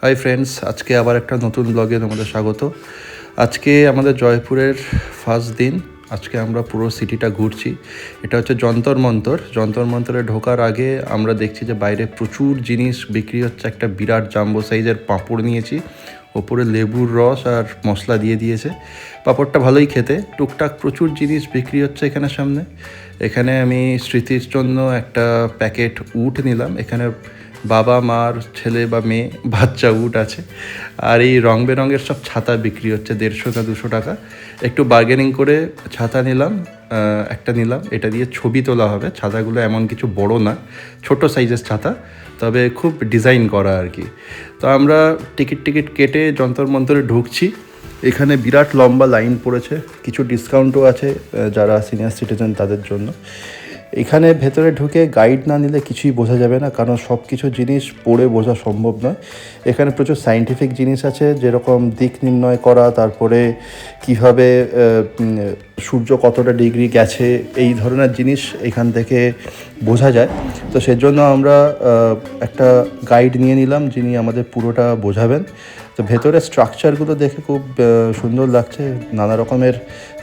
Hi friends, আজকে আবার একটা নতুন ব্লগে তোমাদের স্বাগত। আজকে আমাদের জয়পুরের ফার্স্ট দিন। আজকে আমরা পুরো সিটিটা ঘুরছি। এটা হচ্ছে যন্তর মন্তর। যন্তর মন্তরে ঢোকার আগে আমরা দেখছি যে বাইরে প্রচুর জিনিস বিক্রি হচ্ছে। একটা বিরাট জাম্বো সাইজের পাঁপড় নিয়েছি, ওপরে লেবুর রস আর মশলা দিয়ে দিয়েছে। পাঁপড়টা ভালোই খেতে। টুকটাক প্রচুর জিনিস বিক্রি হচ্ছে এখানে সামনে। এখানে আমি স্মৃতির জন্য একটা প্যাকেট উট নিলাম। এখানে বাবা মার ছেলে বা মেয়ে বাচ্চা উট আছে। আর এই রং বেরঙের সব ছাতা বিক্রি হচ্ছে 150 না 200 টাকা। একটু বার্গেনিং করে ছাতা নিলাম, একটা নিলাম। এটা দিয়ে ছবি তোলা হবে। ছাতাগুলো এমন কিছু বড় না, ছোট সাইজের ছাতা, তবে খুব ডিজাইন করা আর কি। তো আমরা টিকিট কেটে যন্তর মন্তরে ঢুকছি। এখানে বিরাট লম্বা লাইন পড়েছে। কিছু ডিসকাউন্টও আছে যারা সিনিয়র সিটিজেন তাদের জন্য। এখানে ভেতরে ঢুকে গাইড না নিলে কিছুই বোঝা যাবে না, কারণ সব কিছু জিনিস পড়ে বোঝা সম্ভব নয়। এখানে প্রচুর সায়েন্টিফিক জিনিস আছে, যেরকম দিক নির্ণয় করা, তারপরে কিভাবে সূর্য কতটা ডিগ্রি গেছে, এই ধরনের জিনিস এখান থেকে বোঝা যায়। তো সেজন্য আমরা একটা গাইড নিয়ে নিলাম, যিনি আমাদের পুরোটা বোঝাবেন। তো ভেতরে স্ট্রাকচারগুলো দেখে খুব সুন্দর লাগছে। নানা রকমের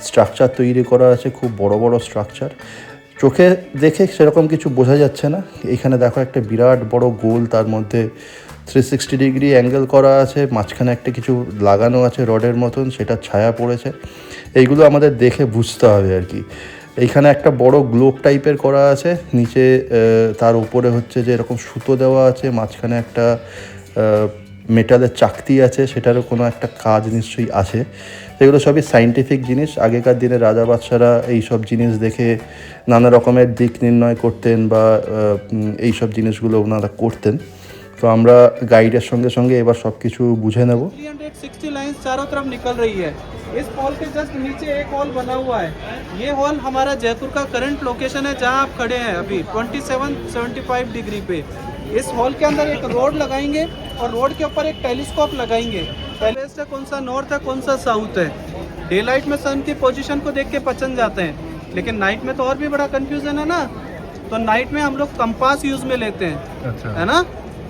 স্ট্রাকচার তৈরি করা আছে, খুব বড় বড় স্ট্রাকচার। চোখে দেখে সেরকম কিছু বোঝা যাচ্ছে না। এখানে দেখো একটা বিরাট বড় গোল, তার মধ্যে 360 ডিগ্রি অ্যাঙ্গেল করা আছে, মাঝখানে একটা কিছু লাগানো আছে রডের মতন, সেটা ছায়া পড়েছে। এইগুলো আমাদের দেখে বুঝতে হবে আর কি। এইখানে একটা বড় গ্লোব টাইপের করা আছে, নিচে তার উপরে হচ্ছে যে এরকম সুতো দেওয়া আছে, মাঝখানে একটা মেটালের চাকতি আছে, সেটারও কোনো একটা কাজ নিশ্চয়ই আছে। এগুলো সবই সায়েন্টিফিক জিনিস। আগেকার দিনে রাজা বাদশারা এই সব জিনিস দেখে নানা রকমের দিক নির্ণয় করতেন বা এই সব জিনিসগুলো ওনারা করতেন। তো আমরা গাইডের সঙ্গে সঙ্গে এবার সব কিছু বুঝে নেব। 360 लाइंस चारों तरफ निकल रही है। इस हॉल के जस्ट नीचे एक हॉल बना हुआ है। ये हॉल हमारा जयपुर का करंट लोकेशन है, जहां आप खड़े हैं अभी 2775 डिग्री पे। इस हॉल के अंदर एक रोड लगाएंगे और रोड के ऊपर एक टेलीस्कोप लगाएंगे। वेस्ट है, कौन सा नॉर्थ है, कौन सा साउथ है। डे लाइट में सन की पोजीशन को देख के पहचान जाते हैं, लेकिन नाइट में तो और भी बड़ा कंफ्यूजन है ना। तो नाइट में हम लोग कंपास यूज में लेते हैं। अच्छा। है ना।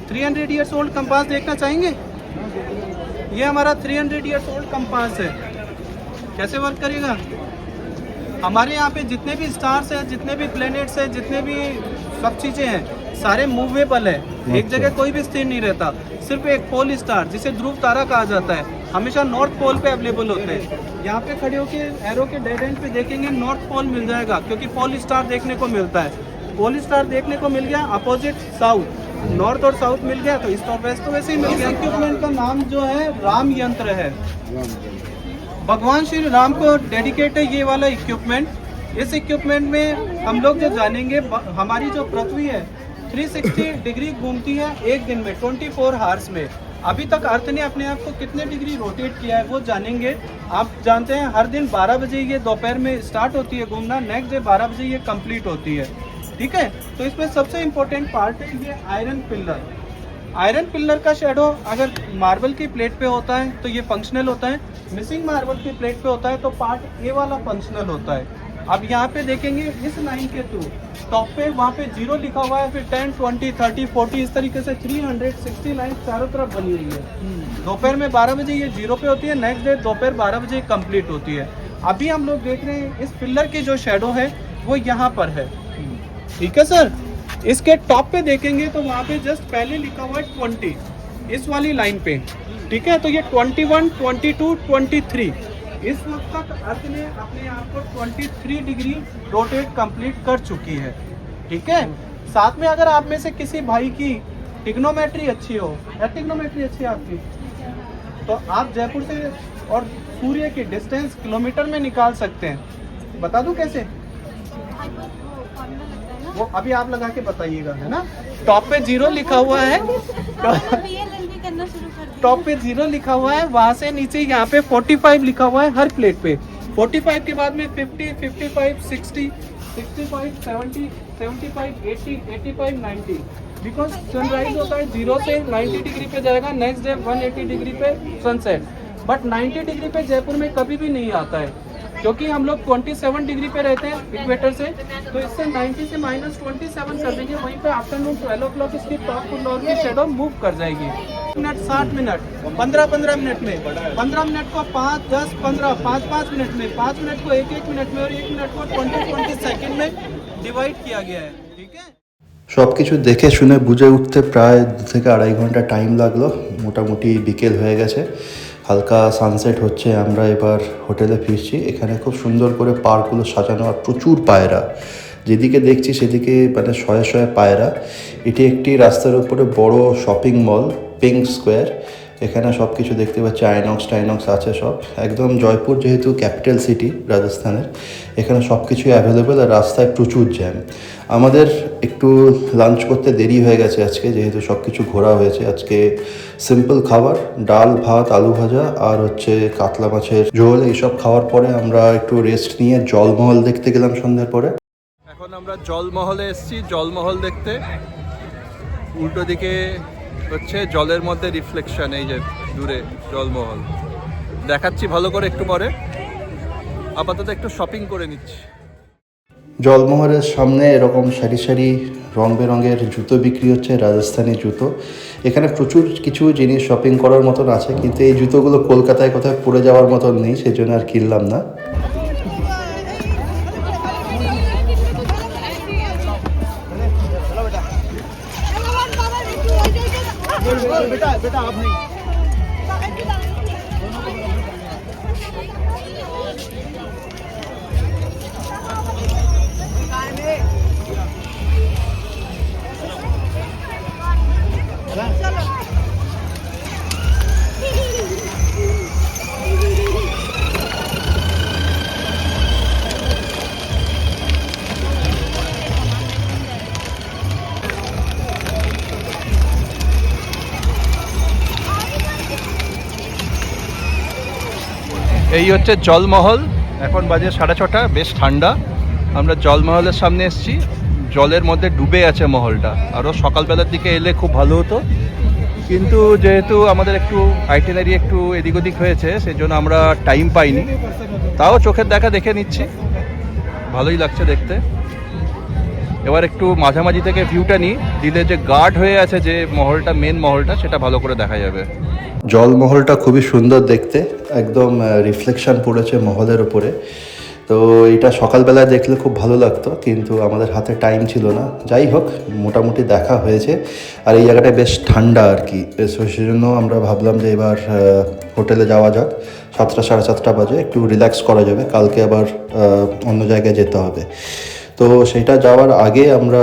300 ईयर्स ओल्ड कंपास देखना चाहेंगे? ये हमारा 300 ईयर्स ओल्ड कंपास है। कैसे वर्क करेगा? हमारे यहाँ पे जितने भी स्टार्स हैं, जितने भी प्लैनेट्स हैं, जितने भी सब चीज़ें हैं, सारे मूवेबल है। एक जगह कोई भी स्थिर नहीं रहता। सिर्फ एक पोल स्टार, जिसे ध्रुव तारा कहा जाता है, हमेशा नॉर्थ पोल पे अवेलेबल होते हैं। यहाँ पे खड़े होकर एरो के डेड एंड पे देखेंगे, नॉर्थ पोल मिल जाएगा, क्योंकि पोल स्टार देखने को मिलता है। पोल स्टार देखने को मिल गया, अपोजिट साउथ, नॉर्थ और साउथ मिल गया, तो ईस्ट और वेस्ट तो वैसे ही मिल गया। इक्विपमेंट का नाम जो है राम यंत्र है। भगवान श्री राम को डेडिकेट है ये वाला इक्विपमेंट। इस इक्विपमेंट में हम लोग जो जानेंगे, हमारी जो पृथ्वी है 360 डिग्री घूमती है एक दिन में, 24 आवर्स में। अभी तक अर्थ ने अपने आप को कितने डिग्री रोटेट किया है वो जानेंगे। आप जानते हैं हर दिन 12 बजे ये दोपहर में स्टार्ट होती है घूमना, नेक्स्ट डे 12 बजे ये कंप्लीट होती है। ठीक है। तो इसमें सबसे इम्पोर्टेंट पार्ट है ये आयरन पिलर। आयरन पिलर का शेडो अगर मार्बल की प्लेट पे होता है तो ये फंक्शनल होता है, मिसिंग मार्बल की प्लेट पे होता है तो पार्ट ए वाला फंक्शनल होता है। अब यहाँ पे देखेंगे इस लाइन के थ्रू टॉप पे वहाँ पे 0 लिखा हुआ है, फिर 10, 20, 30, 40 इस तरीके से 360 लाइन चारों तरफ बनी हुई है। दोपहर में 12 बजे ये 0 पे होती है, नेक्स्ट डे दोपहर 12 बजे कंप्लीट होती है। अभी हम लोग देख रहे हैं इस पिलर की जो शेडो है वो यहाँ पर है। ठीक है सर। इसके टॉप पे देखेंगे तो वहाँ पे जस्ट पहले लिखा हुआ है 20 इस वाली लाइन पे। ठीक है। तो ये 21, 22, 23 इस वक्त तक अर्थ ने अपने आप को 23 डिग्री रोटेट कंप्लीट कर चुकी है। ठीक है। साथ में अगर आप में से किसी भाई की टिग्नोमेट्री अच्छी हो, टिग्नोमेट्री अच्छी है आपकी, तो आप जयपुर से और सूर्य की डिस्टेंस किलोमीटर में निकाल सकते हैं। बता दूं कैसे? वो अभी आप लगा के बताइएगा, है ना। टॉप पे 0 लिखा हुआ है, टॉप पे 0 लिखा हुआ है, वहां से नीचे यहाँ पे 45 लिखा हुआ है हर प्लेट पे। 45 के बाद में 50, 55, 60, 65, 70, 75, 80, 85, 90। बिकॉज सनराइज होता है 0 से 90 डिग्री पे जाएगा, नेक्स्ट डे 180 डिग्री पे सनसेट। बट 90 डिग्री पे जयपुर में कभी भी नहीं आता है, क्योंकि हम लोग 27 डिग्री पे रहते हैं इक्वेटर से। तो इससे 90 से -27 कर देंगे, वहीं पे आफ्टरनून 12 o'clock इसकी टॉप फ्लोर की शेडो मूव कर जाएगी। मिनट 60 मिनट 15-15 मिनट में, 15 मिनट को 5, 10, 15, 5-5 मिनट में, 5 मिनट को 1-1 मिनट में और 1 मिनट को 20-20 सेकंड में डिवाइड किया गया है। ठीक है, সব কিছু দেখে শুনে বুঝে উঠতে প্রায় 2 থেকে 2.5 ঘন্টা টাইম লাগলো। মোটামুটি বিকেল হয়ে গেছে, হালকা সানসেট হচ্ছে। আমরা এবার হোটেলে ফিরছি। এখানে খুব সুন্দর করে পার্কগুলো সাজানো আর প্রচুর পায়রা, যেদিকে দেখছি সেদিকে মানে শয়ে শয়ে পায়রা। এটি একটি রাস্তার উপরে বড় শপিং মল, পিঙ্ক স্কোয়ার। এখানে সব কিছু দেখতে পাচ্ছি, আইনক্স আছে সব। একদম জয়পুর যেহেতু ক্যাপিটাল সিটি রাজস্থানের, এখানে সব কিছুই অ্যাভেলেবেল আর রাস্তায় প্রচুর জ্যাম। আমাদের একটু লাঞ্চ করতে দেরি হয়ে গেছে আজকে, যেহেতু সব কিছু ঘোরা হয়েছে। আজকে সিম্পল খাবার, ডাল ভাত আলু ভাজা আর হচ্ছে কাতলা মাছের ঝোল। এইসব খাওয়ার পরে আমরা একটু রেস্ট নিয়ে জলমহল দেখতে গেলাম সন্ধ্যার পরে। এখন আমরা জলমহলে এসেছি, জলমহল দেখতে। উল্টো দিকে হচ্ছে জলের মধ্যে রিফ্লেকশন, এই যে দূরে জলমহল দেখাচ্ছি ভালো করে একটু পরে। আপাতত একটু শপিং করে নিচ্ছি। জলমহলের সামনে এরকম সারি সারি রং বেরঙের জুতো বিক্রি হচ্ছে, রাজস্থানি জুতো। এখানে প্রচুর কিছু জিনিস শপিং করার মতন আছে, কিন্তু এই জুতোগুলো কলকাতায় কোথায় পরে যাওয়ার মতন নেই, সেই জন্য আর কিনলাম না। এই হচ্ছে জলমহল। এখন বাজে 6:30, বেশ ঠান্ডা। আমরা জলমহলের সামনে এসেছি, জলের মধ্যে ডুবে আছে মহলটা। আরও সকালবেলার দিকে এলে খুব ভালো হতো, কিন্তু যেহেতু আমাদের একটু আইটিনারি একটু এদিক ওদিক হয়েছে, সেই জন্য আমরা টাইম পাইনি। তাও চোখের দেখা দেখে নিচ্ছি, ভালোই লাগছে দেখতে। এবার একটু মাঝামাঝি থেকে ভিউটা নিই, দিলে যে গার্ড হয়ে আছে যে মহলটা, মেন মহলটা, সেটা ভালো করে দেখা যাবে। জলমহলটা খুবই সুন্দর দেখতে, একদম রিফ্লেকশন পড়েছে মহলের উপরে। তো এটা সকালবেলায় দেখলে খুব ভালো লাগতো, কিন্তু আমাদের হাতে টাইম ছিল না। যাই হোক, মোটামুটি দেখা হয়েছে। আর এই জায়গাটা বেশ ঠান্ডা আর কি, সেই জন্য আমরা ভাবলাম যে এবার হোটেলে যাওয়া যাক। 7টা 7:30 বাজে, একটু রিল্যাক্স করা যাবে, কালকে আবার অন্য জায়গায় যেতে হবে। তো সেটা যাওয়ার আগে আমরা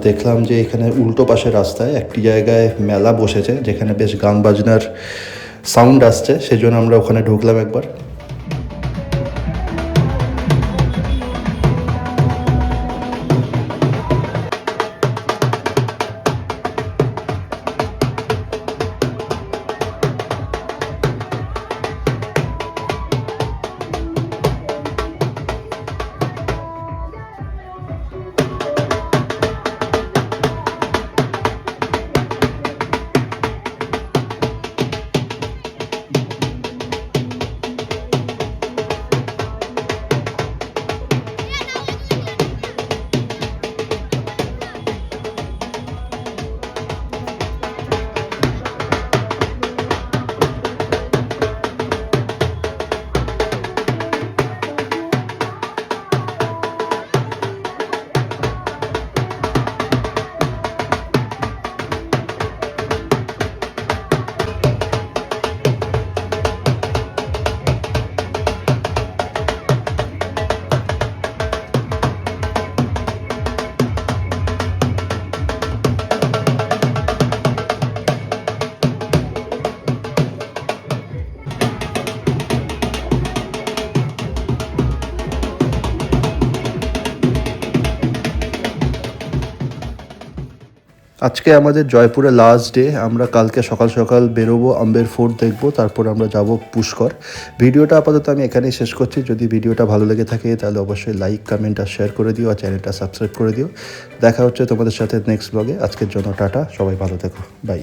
দেখলাম যে এখানে উল্টো পাশে রাস্তায় একটি জায়গায় মেলা বসেছে, যেখানে বেশ গান বাজনার সাউন্ড আসছে, সেজন্য আমরা ওখানে ঢুকলাম একবার। আজকে আমাদের জয়পুরে লাস্ট ডে। আমরা কালকে সকাল সকাল বেরোবো, আম্বের ফোর্ট দেখবো, তারপর আমরা যাব পুষ্কর। ভিডিওটা আপাতত আমি এখানেই শেষ করছি। যদি ভিডিওটা ভালো লেগে থাকে তাহলে অবশ্যই লাইক, কমেন্ট আর শেয়ার করে দিও, আর চ্যানেলটা সাবস্ক্রাইব করে দিও। দেখা হচ্ছে তোমাদের সাথে নেক্সট ব্লগে। আজকের জন্য টাটা, সবাই ভালো থেকো, বাই।